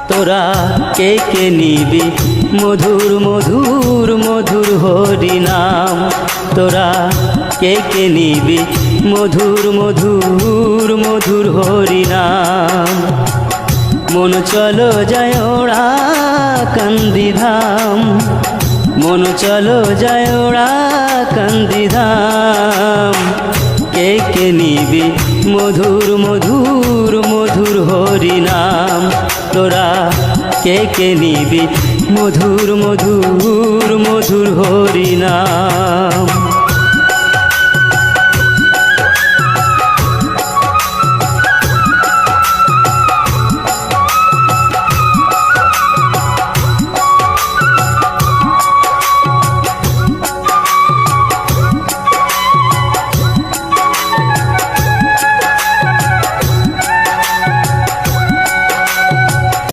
তোরা কে কে নিবি মধুর মধুর মধুর হরি নাম। তোরা কে কে নিবি মধুর মধুর মধুর হরি নাম। মন চলো যায় ওরা কান্দি ধাম, মন চলো যায় ওরা কান্দি ধাম। কে কে নিবি মধুর মধুর মধুর হরি নাম। তোরা কে কে নিবি মধুর মধুর মধুর হরি নাম।